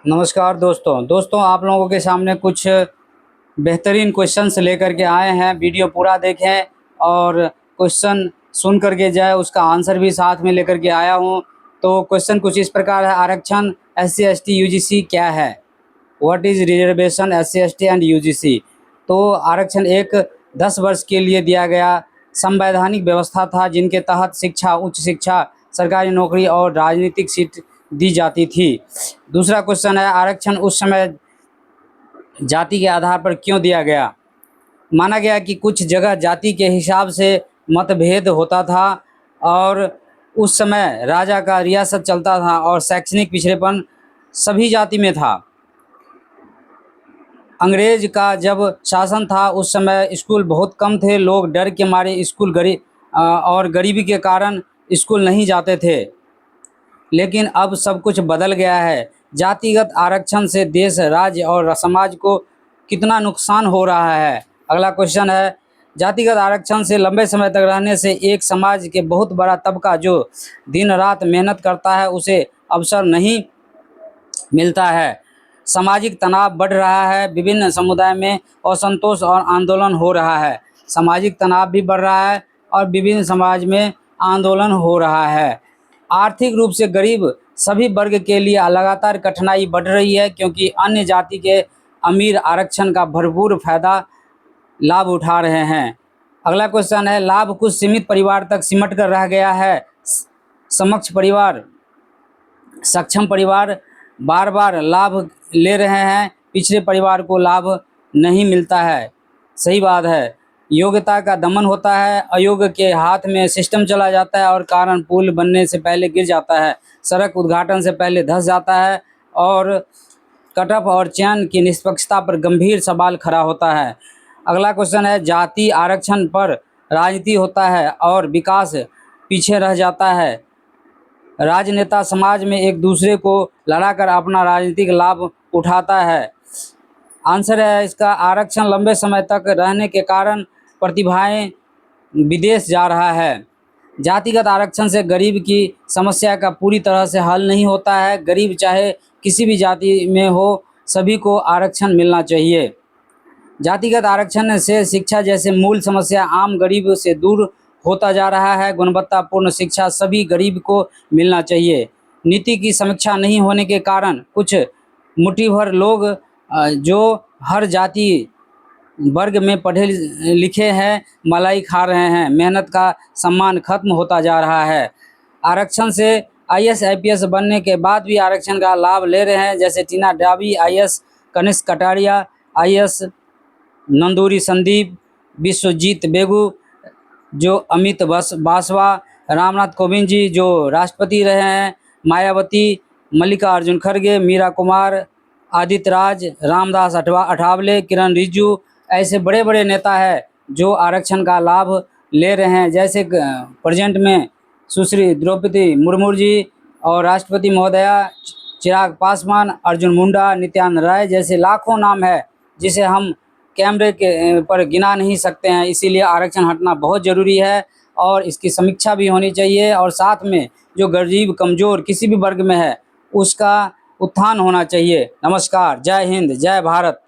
नमस्कार दोस्तों आप लोगों के सामने कुछ बेहतरीन क्वेश्चंस लेकर के आए हैं। वीडियो पूरा देखें और क्वेश्चन सुन करके जाए, उसका आंसर भी साथ में लेकर के आया हूँ। तो क्वेश्चन कुछ इस प्रकार है। आरक्षण SC ST UGC क्या है? What is reservation SC ST and UGC? तो आरक्षण एक 10 वर्ष के लिए दिया गया संवैधानिक व्यवस्था था, जिनके तहत शिक्षा, उच्च शिक्षा, सरकारी नौकरी और राजनीतिक सीट दी जाती थी। दूसरा क्वेश्चन है, आरक्षण उस समय जाति के आधार पर क्यों दिया गया? माना गया कि कुछ जगह जाति के हिसाब से मतभेद होता था और उस समय राजा का रियासत चलता था और शैक्षणिक पिछड़ेपन सभी जाति में था। अंग्रेज का जब शासन था उस समय स्कूल बहुत कम थे, लोग डर के मारे स्कूल और गरीबी के कारण स्कूल नहीं जाते थे। लेकिन अब सब कुछ बदल गया है। जातिगत आरक्षण से देश, राज्य और समाज को कितना नुकसान हो रहा है? अगला क्वेश्चन है, जातिगत आरक्षण से लंबे समय तक रहने से एक समाज के बहुत बड़ा तबका जो दिन रात मेहनत करता है उसे अवसर नहीं मिलता है। सामाजिक तनाव बढ़ रहा है, विभिन्न समुदाय में असंतोष और आंदोलन हो रहा है। सामाजिक तनाव भी बढ़ रहा है और विभिन्न समाज में आंदोलन हो रहा है। आर्थिक रूप से गरीब सभी वर्ग के लिए लगातार कठिनाई बढ़ रही है, क्योंकि अन्य जाति के अमीर आरक्षण का भरपूर फायदा लाभ उठा रहे हैं। अगला क्वेश्चन है, लाभ कुछ सीमित परिवार तक सिमट कर रह गया है। समक्ष परिवार, सक्षम परिवार बार बार लाभ ले रहे हैं, पिछड़े परिवार को लाभ नहीं मिलता है। सही बात है। योग्यता का दमन होता है, अयोग्य के हाथ में सिस्टम चला जाता है और कारण पुल बनने से पहले गिर जाता है, सड़क उद्घाटन से पहले धंस जाता है और कटअफ और चयन की निष्पक्षता पर गंभीर सवाल खड़ा होता है। अगला क्वेश्चन है, जाति आरक्षण पर राजनीति होता है और विकास पीछे रह जाता है। राजनेता समाज में एक दूसरे को लड़ाकर अपना राजनीतिक लाभ उठाता है। आंसर है इसका, आरक्षण लंबे समय तक रहने के कारण प्रतिभाएं विदेश जा रहा है। जातिगत आरक्षण से गरीब की समस्या का पूरी तरह से हल नहीं होता है। गरीब चाहे किसी भी जाति में हो, सभी को आरक्षण मिलना चाहिए। जातिगत आरक्षण से शिक्षा जैसे मूल समस्या आम गरीब से दूर होता जा रहा है। गुणवत्तापूर्ण शिक्षा सभी गरीब को मिलना चाहिए। नीति की समीक्षा नहीं होने के कारण कुछ मुट्ठी भर लोग जो हर जाति वर्ग में पढ़े लिखे हैं मलाई खा रहे हैं। मेहनत का सम्मान खत्म होता जा रहा है। आरक्षण से IAS IPS बनने के बाद भी आरक्षण का लाभ ले रहे हैं, जैसे टीना डाबी IAS, कनिष्क कटारिया IAS, नंदूरी संदीप, विश्वजीत बेगू जो अमित बासवा, रामनाथ कोविंद जी जो राष्ट्रपति रहे हैं, मायावती, मल्लिकार्जुन खड़गे, मीरा कुमार, आदित्य राज, रामदास अठावले, किरण रिजिजू, ऐसे बड़े बड़े नेता हैं जो आरक्षण का लाभ ले रहे हैं। जैसे प्रेजेंट में सुश्री द्रौपदी मुर्मू जी और राष्ट्रपति महोदया चिराग पासवान, अर्जुन मुंडा, नित्यानंद राय जैसे लाखों नाम है जिसे हम कैमरे के पर गिना नहीं सकते हैं। इसीलिए आरक्षण हटना बहुत ज़रूरी है और इसकी समीक्षा भी होनी चाहिए और साथ में जो गरीब कमज़ोर किसी भी वर्ग में है उसका उत्थान होना चाहिए। नमस्कार, जय हिंद, जय भारत।